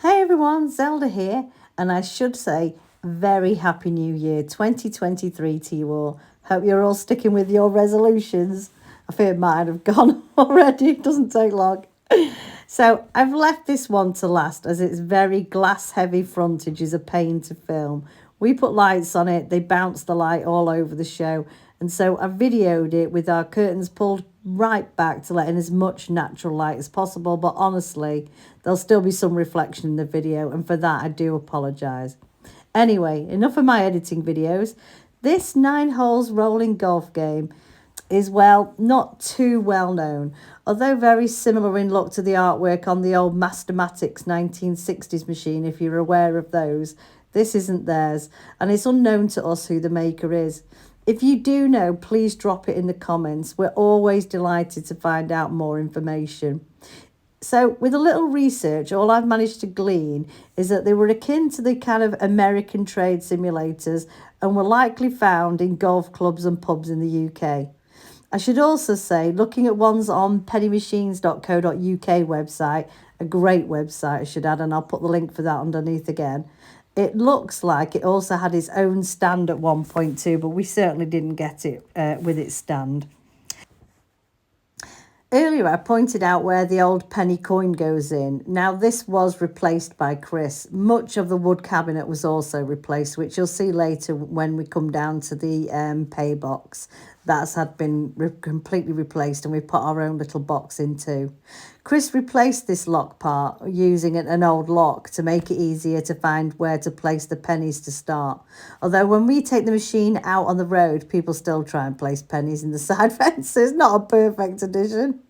Hey everyone, Zelda here, and I should say very happy new year 2023 to you all. Hope you're all sticking with your resolutions. I fear mine have gone already, it doesn't take long. So I've left this one to last as its very glass heavy frontage is a pain to film. We put lights on it, they bounce the light all over the show, and so I videoed it with our curtains pulled right back to let in as much natural light as possible, but honestly, there'll still be some reflection in the video, and for that I do apologise. Anyway, enough of my editing videos. This 9 holes rolling golf game is, well, not too well known, although very similar in look to the artwork on the old Mastermatics 1960s machine, if you're aware of those. This isn't theirs, and it's unknown to us who the maker is. If you do know, please drop it in the comments. We're always delighted to find out more information. So with a little research, all I've managed to glean is that they were akin to the kind of American trade simulators and were likely found in golf clubs and pubs in the UK. I should also say, looking at ones on pennymachines.co.uk website, a great website I should add, and I'll put the link for that underneath again, it looks like it also had its own stand at one point too, but we certainly didn't get it with its stand. Earlier I pointed out where the old penny coin goes in. Now this was replaced by Chris. Much of the wood cabinet was also replaced, which you'll see later when we come down to the pay box. That's had been completely replaced, and we put our own little box in too. Chris replaced this lock part using an old lock to make it easier to find where to place the pennies to start. Although when we take the machine out on the road, people still try and place pennies in the side fences. Not a perfect addition.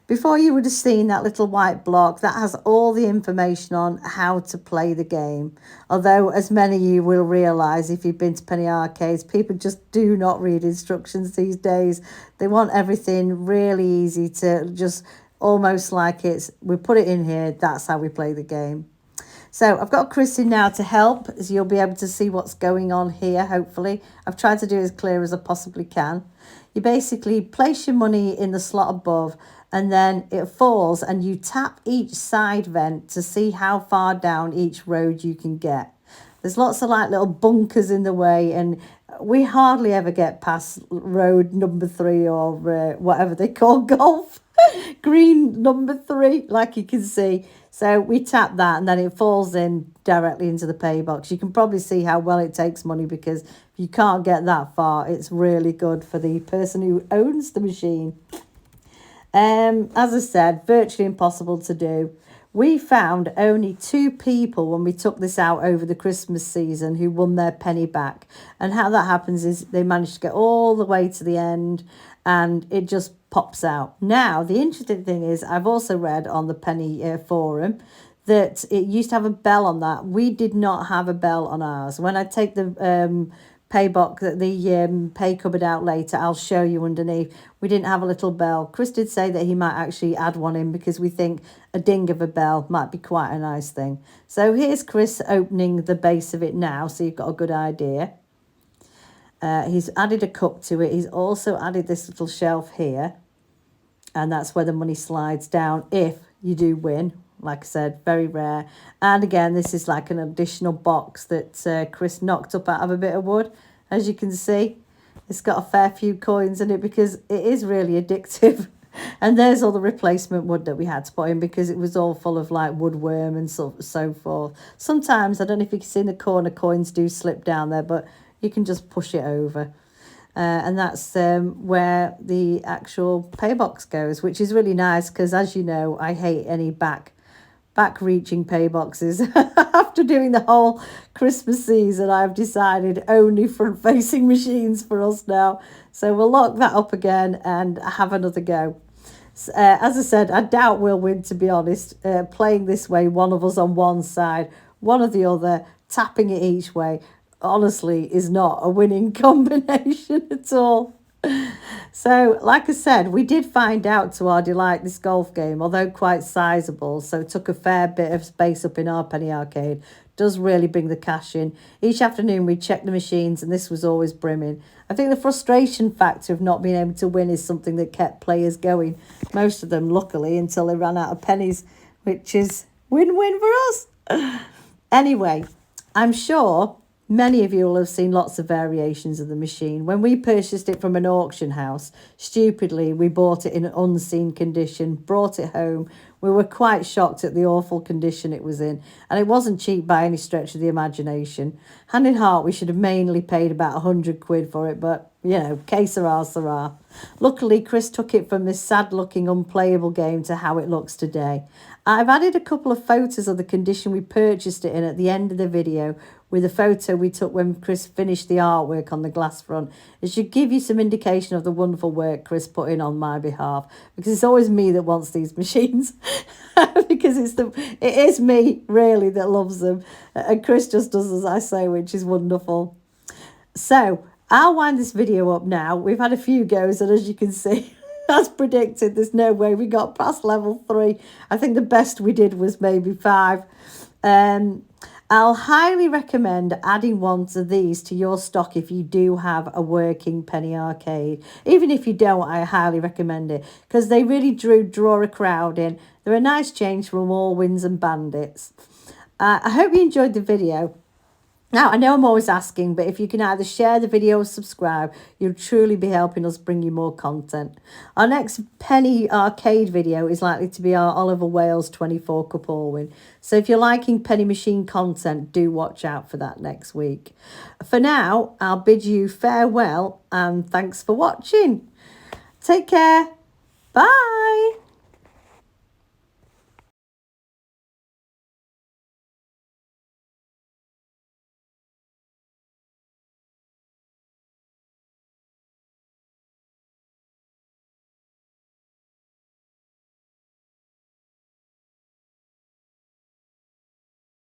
Before you would have seen that little white block that has all the information on how to play the game. Although, as many of you will realise if you've been to penny arcades, people just do not read instructions these days. They want everything really easy to just almost like we put it in here, that's how we play the game. So I've got Chris in now to help, as you'll be able to see what's going on here, hopefully. I've tried to do it as clear as I possibly can. You basically place your money in the slot above, and then it falls and you tap each side vent to see how far down each road you can get. There's lots of like little bunkers in the way, and we hardly ever get past road number 3 or whatever they call golf. Green number 3, like you can see. So we tap that and then it falls in directly into the pay box. You can probably see how well it takes money, because if you can't get that far, it's really good for the person who owns the machine. As I said, virtually impossible to do. We found only 2 people when we took this out over the Christmas season who won their penny back. And how that happens is they managed to get all the way to the end and it just pops out. Now, the interesting thing is I've also read on the penny forum that it used to have a bell on that. We did not have a bell on ours. When I take the pay box, the pay cupboard out later, I'll show you underneath. We didn't have a little bell. Chris did say that he might actually add one in, because we think a ding of a bell might be quite a nice thing. So here's Chris opening the base of it now, so you've got a good idea. He's added a cup to it. He's also added this little shelf here, and that's where the money slides down if you do win. Like I said, very rare. And again, this is like an additional box that Chris knocked up out of a bit of wood. As you can see, it's got a fair few coins in it because it is really addictive. And there's all the replacement wood that we had to put in, because it was all full of like woodworm and so forth. Sometimes, I don't know if you can see in the corner, coins do slip down there, but you can just push it over. And that's where the actual pay box goes, which is really nice, because as you know, I hate any back-reaching pay boxes. After doing the whole Christmas season, I've decided only front-facing machines for us now. So we'll lock that up again and have another go. As I said, I doubt we'll win, to be honest. Playing this way, one of us on one side, one of the other, tapping it each way, honestly is not a winning combination at all. So, like I said, we did find out to our delight this golf game, although quite sizable, so it took a fair bit of space up in our penny arcade, does really bring the cash in. Each afternoon we checked the machines and this was always brimming. I think the frustration factor of not being able to win is something that kept players going, most of them luckily, until they ran out of pennies, which is Win-win for us. Anyway, I'm sure many of you will have seen lots of variations of the machine. When we purchased it from an auction house, stupidly, we bought it in an unseen condition, brought it home. We were quite shocked at the awful condition it was in, and it wasn't cheap by any stretch of the imagination. Hand in heart, we should have mainly paid about 100 quid for it, but, you know, que sera, sera. Luckily, Chris took it from this sad-looking, unplayable game to how it looks today. I've added a couple of photos of the condition we purchased it in at the end of the video, with a photo we took when Chris finished the artwork on the glass front. It should give you some indication of the wonderful work Chris put in on my behalf, because it's always me that wants these machines. Because it is me really that loves them, and Chris just does as I say, which is wonderful. So I'll wind this video up now. We've had a few goes, and as you can see, as predicted, there's no way we got past level 3. I think the best we did was maybe 5. I'll highly recommend adding one of these to your stock if you do have a working penny arcade. Even if you don't, I highly recommend it, because they really draw a crowd in. They're a nice change from all wins and bandits. I hope you enjoyed the video. Now, I know I'm always asking, but if you can either share the video or subscribe, you'll truly be helping us bring you more content. Our next penny arcade video is likely to be our Oliver Wales 24 cup all-win. So if you're liking penny machine content, do watch out for that next week. For now, I'll bid you farewell and thanks for watching. Take care. Bye.